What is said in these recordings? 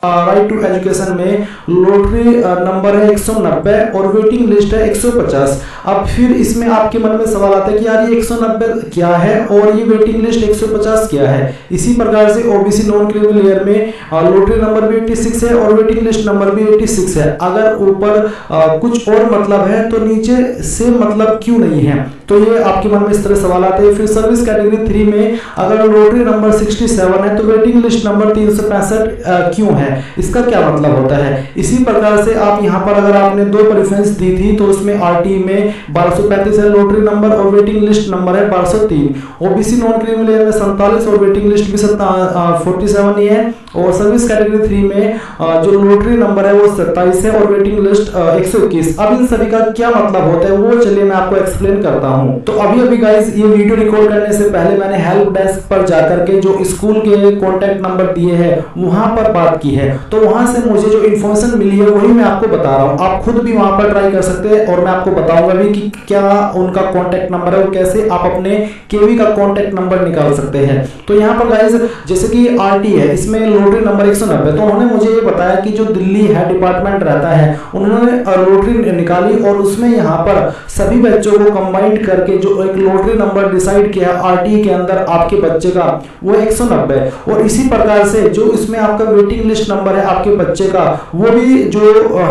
Right to education में lottery number है 190 और वेटिंग लिस्ट है 150। अब फिर इसमें आपके मन में सवाल आता है कि यार ये 190 क्या है और ये वेटिंग लिस्ट 150 क्या है। इसी प्रकार से ओबीसी नॉन क्रिमिनल ईयर में लॉटरी नंबर भी 86 है और वेटिंग लिस्ट नंबर भी 86 है। अगर ऊपर कुछ और मतलब है तो नीचे से मतलब क्यों नहीं है, तो ये आपके मन में इस तरह सवाल आते हैं। फिर सर्विस कैटेगरी 3 में अगर लॉटरी नंबर 67 है तो वेटिंग लिस्ट नंबर 365 क्यों है, इसका क्या मतलब होता है। इसी प्रकार से आप यहाँ पर अगर आपने दो प्रेफरेंस दी थी तो उसमें आरटी में 1235 है लॉटरी नंबर और वेटिंग लिस्ट नंबर है 1203। ओबीसी नॉन क्रिमिनल एयर में 47 और वेटिंग लिस्ट भी 47 ही है। और सर्विस कैटेगरी 3 में जो लॉटरी नंबर है वो 27 है और वेटिंग लिस्ट 121। अब इन सभी का क्या मतलब होता है वो चलिए मैं आपको एक्सप्लेन करता हूं। तो अभी गाइस ये वीडियो रिकॉर्ड करने से पहले मैंने हेल्प डेस्क पर जाकर के जो स्कूल के कॉन्टैक्ट नंबर दिए हैं वहां पर बात की है, तो वहां से मुझे जो इन्फॉर्मेशन मिली है वही मैं आपको बता रहा हूं। आप खुद भी वहां पर ट्राई कर सकते हैं और मैं आपको बताऊंगा भी कि क्या उनका कॉन्टैक्ट नंबर है और कैसे आप अपने केवी का कॉन्टैक्ट नंबर निकाल सकते हैं। तो यहाँ पर गाइस जैसे कि आरटी है इसमें लॉटरी नंबर 190, तो उन्होंने मुझे ये बताया कि जो दिल्ली है डिपार्टमेंट रहता है उन्होंने लॉटरी निकाली और उसमें यहाँ पर सभी बच्चों को कंबाइंड करके जो एक लॉटरी नंबर डिसाइड किया आरटी के अंदर आपके बच्चे का वो 190। और इसी प्रकार से जो इसमें आपका वेटिंग लिस्ट नंबर है आपके बच्चे का वो भी जो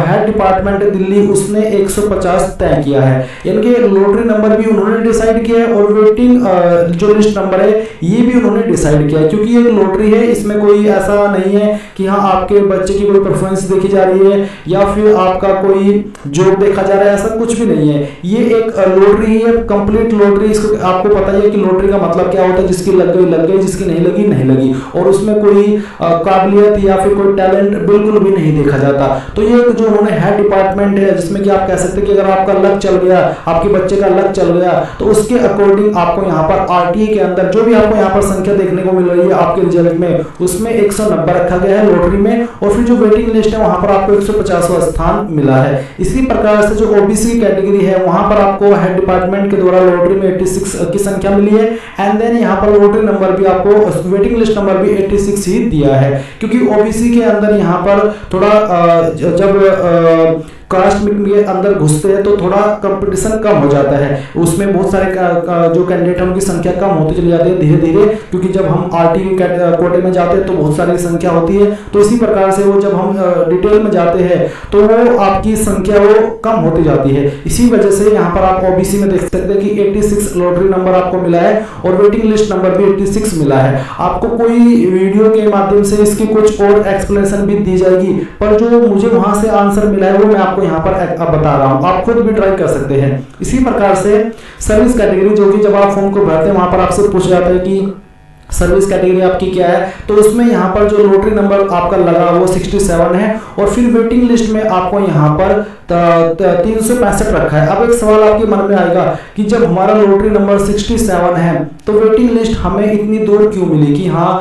हेड डिपार्टमेंट दिल्ली उसने 150 तय किया है। इनके लॉटरी नंबर भी उन्होंने डिसाइड किया है और वेटिंग जो लिस्ट नंबर है ये भी उन्होंने डिसाइड किया है। क्योंकि ये लॉटरी है इसमें कोई ऐसा नहीं है कि हाँ आपके बच्चे की कोई परफॉर्मेंस देखी जा रही है या फिर आपका कोई जॉब देखा जा रहा है, ऐसा कुछ भी नहीं है। ये एक लॉटरी है, कंप्लीट लॉटरी। इसको आपको पता ही है कि लॉटरी का मतलब क्या होता है, जिसकी लग गई जिसकी नहीं लगी नहीं लगी, और उसमें कोई काबिलियत या फिर कोई टैलेंट बिल्कुल भी नहीं देखा जाता। तो ये जो उन्होंने हेड डिपार्टमेंट है जिसमें कि आप कह सकते हैं कि अगर आपका लक चल गया, आपके बच्चे का लक चल गया, तो उसके अकॉर्डिंग आपको यहाँ पर आरटीए के अंदर जो भी आपको यहाँ पर संख्या देखने को मिल रही है आपके रिजल्ट में उसमें 190 रखा गया है लॉटरी में, और फिर जो वेटिंग लिस्ट है वहां पर आपको 150वां स्थान मिला है। इसी प्रकार से जो ओबीसी कैटेगरी है वहां पर आपको हेड डिपार्टमेंट के द्वारा लॉटरी में 86 की संख्या मिली है। एंड देन यहाँ पर लॉटरी नंबर भी आपको वेटिंग लिस्ट नंबर भी 86 ही दिया है, क्योंकि ओबीसी के अंदर यहाँ पर थोड़ा जब कास्ट के अंदर घुसते हैं तो थोड़ा कंपटीशन कम हो जाता है, उसमें बहुत सारे जो कैंडिडेट हैं उनकी संख्या कम होती चली जाती है धीरे धीरे, क्योंकि जब हम आरटी कोटे में जाते हैं तो बहुत सारी संख्या होती है। तो इसी प्रकार से वो जब हम डिटेल में जाते हैं तो वो आपकी संख्या वो कम होती जाती है। इसी वजह से यहाँ पर आप ओबीसी में देख सकते हैं कि 86 लॉटरी नंबर आपको मिला है और वेटिंग लिस्ट नंबर भी 86 मिला है। आपको कोई वीडियो के माध्यम से इसकी कुछ और एक्सप्लेनेशन भी दी जाएगी, पर जो मुझे वहां से आंसर मिला है वो मैं आपको यहाँ पर बता रहा हूं, आप खुद भी ट्राई कर सकते हैं। इसी प्रकार से सर्विस कैटेगरी जो कि जब आप फॉर्म को भरते हैं वहां पर आपसे पूछा जाता है कि सर्विस कैटेगरी आपकी क्या है, तो उसमें यहाँ पर जो लॉटरी नंबर आपका लगा वो 67 है और फिर वेटिंग लिस्ट में आपको यहाँ पर 365 रखा है। अब एक सवाल आपके मन में आएगा कि जब हमारा लॉटरी नंबर 67 है तो वेटिंग लिस्ट हमें इतनी दूर क्यों मिली कि हाँ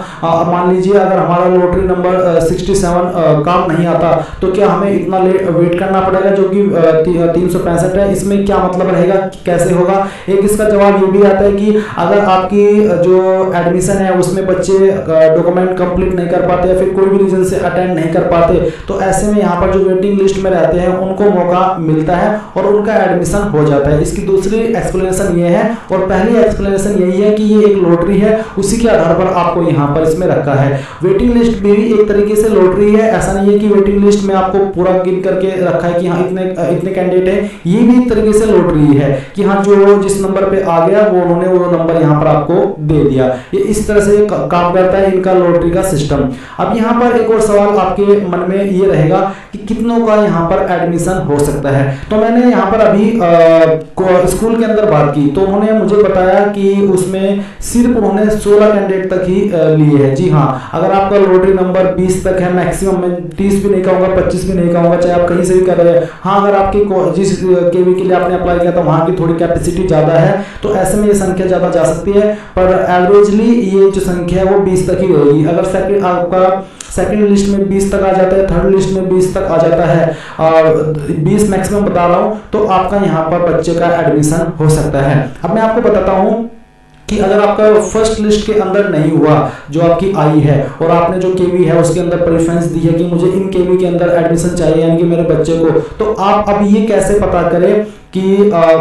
मान लीजिए अगर हमारा लॉटरी नंबर 67 काम नहीं आता तो क्या हमें इतना वेट करना पड़ेगा जो कि 365 है, इसमें क्या मतलब रहेगा, कैसे होगा। एक इसका जवाब ये भी आता है कि अगर आपकी जो एडमिशन है उसमें बच्चे डॉक्यूमेंट कंप्लीट नहीं कर पाते या फिर कोई भी रीजन से अटेंड नहीं कर पाते, तो ऐसे में यहाँ पर जो वेटिंग लिस्ट में रहते हैं उनको मौका मिलता है और उनका एडमिशन हो जाता है। इसकी दूसरी एक्सप्लेनेशन ये है, और पहली एक्सप्लेनेशन यही है कि ये एक लॉटरी है, उसी के आधार पर आपको यहाँ पर इसमें रखा है। वेटिंग लिस्ट भी एक तरीके से लॉटरी है, ऐसा नहीं है कि वेटिंग लिस्ट में आपको पूरा गिन करके रखा है कि हाँ इतने कैंडिडेट है, ये भी एक तरीके से लॉटरी है कि हाँ जो जिस नंबर पे आ गया वो उन्होंने वो नंबर यहाँ पर आपको दे दिया। ये इस तरह से काम करता है इनका लॉटरी का सिस्टम। अब यहाँ पर एक और सवाल आपके मन में ये रहेगा कि कितनों का यहाँ पर एडमिशन हो सकता है। तो मैंने यहाँ पर अभी स्कूल के अंदर बात की तो उन्होंने मुझे बताया कि उसमें सिर्फ उन्होंने 16 कैंडिडेट तक ही लिए हैं। जी हाँ, अगर आपका लॉटरी नंबर 20 तक है, मैक्सिमम मैं 30 भी नहीं कहूँगा, 25 भी नहीं कहूँगा, चाहे आप कहीं से भी कर रहे हैं। हाँ, अगर आपके जिस केवी के लिए आपने अप्लाई किया था वहाँ की थोड़ी कैपेसिटी ज़्यादा है तो ऐसे में ये संख्या ज़्यादा जा सकती है, पर एवरेजली ये जो संख्या है वो 20 तक ही रहेगी। अगर आपका सेकंड लिस्ट में 20 तक आ जाता है, थर्ड लिस्ट में 20 तक आ जाता है और 20 मैक्सिमम बता रहा हूं, तो आपका यहाँ पर बच्चे का एडमिशन हो सकता है। अब मैं आपको बताता हूं कि अगर आपका फर्स्ट लिस्ट के अंदर नहीं हुआ जो आपकी आई है और आपने जो केवी है उसके अंदर प्रेफरेंस दी है कि मुझे इन केवी के अंदर एडमिशन चाहिए यानी कि मेरे बच्चे को, तो आप अब ये कैसे पता करें कि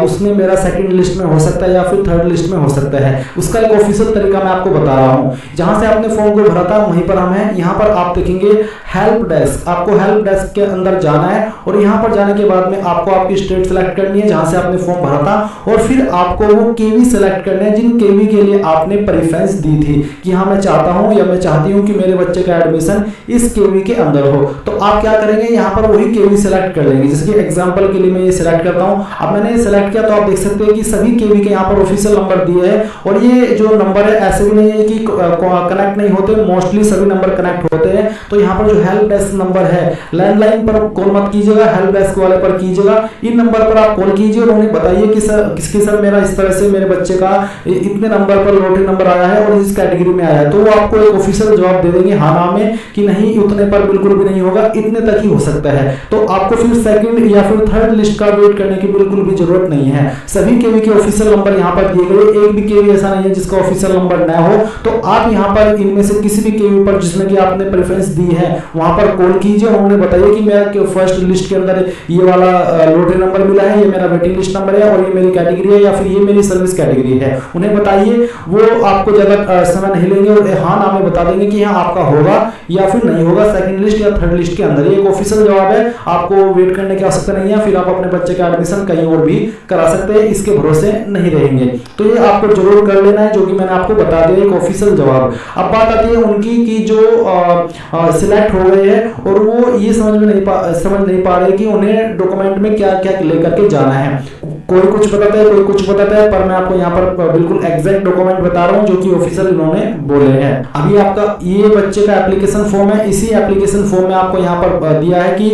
उसमें मेरा सेकंड लिस्ट में हो सकता है या फिर थर्ड लिस्ट में हो सकता है, उसका एक ऑफिशियल तरीका मैं आपको बता रहा हूं। जहां से आपने फॉर्म को भरा था वहीं पर हम हैं। यहां पर आप देखेंगे हेल्प डेस्क, आपको हेल्प डेस्क के अंदर जाना है और यहां पर जाने के बाद में आपको आपकी स्टेट सेलेक्ट करनी है जहां से आपने फॉर्म भरा था, और फिर आपको वो केवी सेलेक्ट करने हैं जिन केवी के लिए आपने प्रेफरेंस दी थी कि हाँ मैं चाहता हूं या मैं चाहती हूं कि मेरे बच्चे का एडमिशन इस केवी के अंदर हो। तो आप क्या करेंगे, यहां पर वही केवी सेलेक्ट कर लेंगे। जैसे एग्जांपल के लिए मैं ये सिलेक्ट करता हूं, अब मैंने ये सिलेक्ट किया तो आप देख सकते हैं कि सभी केवी के यहाँ पर ऑफिशियल नंबर दिए हैं और ये जो नंबर है ऐसे भी नहीं है कि कनेक्ट नहीं होते, मोस्टली सभी नंबर कनेक्ट होते हैं। तो यहाँ पर जो हेल्प डेस्क नंबर है, लैंडलाइन पर कॉल मत कीजिएगा, हेल्प डेस्क वाले पर कीजिएगा। इन नंबर पर आप कॉल कीजिए और उन्हें बताइए कि सर मेरा इस तरह से मेरे बच्चे का इतने नंबर पर लॉटरी नंबर आया है और इस कैटेगरी में आया है, तो वो आपको एक ऑफिशियल जवाब दे देंगे हाँ ना में कि नहीं उतने पर बिल्कुल भी नहीं होगा, इतने तक ही हो सकता है। तो आपको फिर सेकंड या फिर थर्ड लिस्ट का वेट करने की बिल्कुल भी जरूरत नहीं है। सभी केवी के ऑफिशियल नंबर यहाँ पर दिए गए, एक भी केवी ऐसा नहीं है जिसका ऑफिशियल नंबर न हो। तो आप यहाँ पर इनमें से किसी भी केवी पर जिसमें कि आपने प्रेफरेंस दी है वहां पर कॉल कीजिए और उन्हें बताइए कि मेरा फर्स्ट लिस्ट के अंदर ये वाला लॉटरी नंबर मिला है, ये मेरा वेटिंग लिस्ट नंबर है और ये मेरी कैटेगरी है या फिर ये मेरी सर्विस कैटेगरी है। उन्हें बताइए, वो आपको ज्यादा समय नहीं लेंगे और हाँ नाम में बता देंगे कि हाँ आपका होगा या फिर नहीं होगा सेकंड लिस्ट या थर्ड लिस्ट के अंदर। ये एक ऑफिशियल जवाब है, आपको वेट करने की आवश्यकता नहीं है, फिर आप अपने बच्चे का एडमिशन कहीं और भी करा सकते हैं, इसके भरोसे नहीं रहेंगे। तो ये आपको जरूर कर लेना है जो कि मैंने आपको बता दिया एक ऑफिशियल जवाब। अब बात आती है उनकी कि जो सिलेक्ट हो गए हैं और वो ये समझ नहीं पा रहे कि उन्हें डॉक्यूमेंट में क्या क्या लेकर के जाना है। कोई कुछ बताता है, कोई कुछ बताता है, पर मैं आपको यहाँ पर बिल्कुल एग्जैक्ट डॉक्यूमेंट बता रहा हूँ जो कि ऑफिशियल इन्होंने बोले हैं। अभी आपका ये बच्चे का एप्लीकेशन फॉर्म है, इसी एप्लीकेशन फॉर्म में आपको यहाँ पर दिया है कि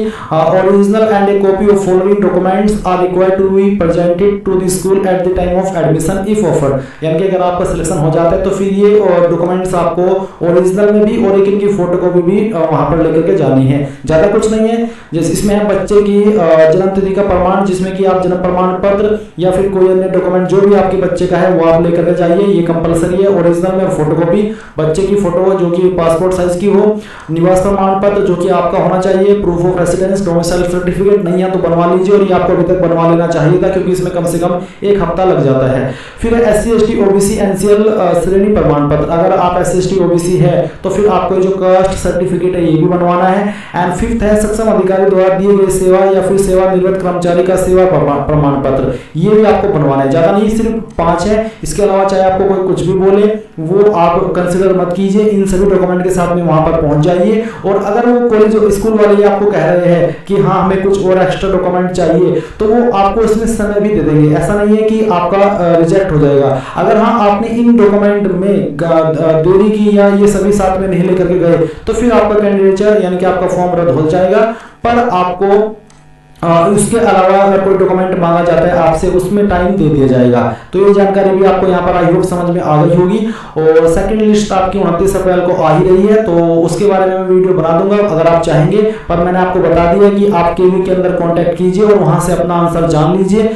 original and a copy of following documents are required to be presented to the school at the time of admission if afforded. यानी कि अगर आपका सिलेक्शन हो जाता है तो फिर ये डॉक्यूमेंट्स आपको ओरिजिनल में भी और एक इनकी फोटोकॉपी भी वहां पर लेकर के जानी है। ज्यादा कुछ नहीं है, जैसे इसमें है बच्चे की जन्म तिथि का प्रमाण, जिसमें कि आप जन्म प्रमाण पत्र या फिर कोई अन्य डॉक्यूमेंट जो भी आपके बच्चे का है वो आप लेकर के जाइए, ये कंपलसरी है। ओरिजिनल में फोटोकॉपी बच्चे की फोटो जो कि पासपोर्ट साइज की हो, निवास प्रमाण पत्र जो कि आपका होना चाहिए, proof of residence, domicile certificate नहीं है तो बनवा लीजिए और ये आपको अभी तक बनवा लेना चाहिए था क्योंकि इसमें कम से कम एक हफ्ता लग जाता है। फिर SC ST OBC NCL श्रेणी प्रमाण पत्र, अगर आप SC ST OBC है तो फिर आपको जो कास्ट सर्टिफिकेट है ये भी बनवाना है। एंड फिफ्थ है सक्षम अधिकारी द्वारा दिए गए सेवा या फिर सेवानिवृत्त कर्मचारी का सेवा प्रमाण पत्र, ये भी आपको बनवाना है। ज्यादा नहीं, सिर्फ 5 है, इसके अलावा चाहे आपको कोई कुछ भी बोले वो आप कंसिडर मत कीजिए। इन सभी डॉक्यूमेंट के साथ में वहां पर पहुंच जाइए और अगर वो कॉलेज स्कूल वाले आपको कह रहे हैं कि हाँ हमें कुछ और एक्स्ट्रा डॉक्यूमेंट चाहिए तो वो आपको इसमें समय भी दे देंगे, ऐसा नहीं है कि आपका रिजेक्ट हो जाएगा। अगर हाँ आपने इन डॉक्यूमेंट में देरी की या ये सभी साथ में नहीं लेकर के गए तो फिर आपका कैंडिडेचर यानी कि आपका फॉर्म रद्द हो जाएगा। पर आपको उसके अलावा अगर कोई डॉक्यूमेंट मांगा जाता है आपसे उसमें टाइम दे दिया जाएगा। तो ये जानकारी भी आपको यहाँ पर आई होप समझ में आ गई होगी। और सेकंड लिस्ट आपकी 29 अप्रैल को आ ही रही है तो उसके बारे में मैं वीडियो बना दूंगा अगर आप चाहेंगे, पर मैंने आपको बता दिया कि आप केवी के अंदर कांटेक्ट कीजिए और वहां से अपना आंसर जान लीजिए।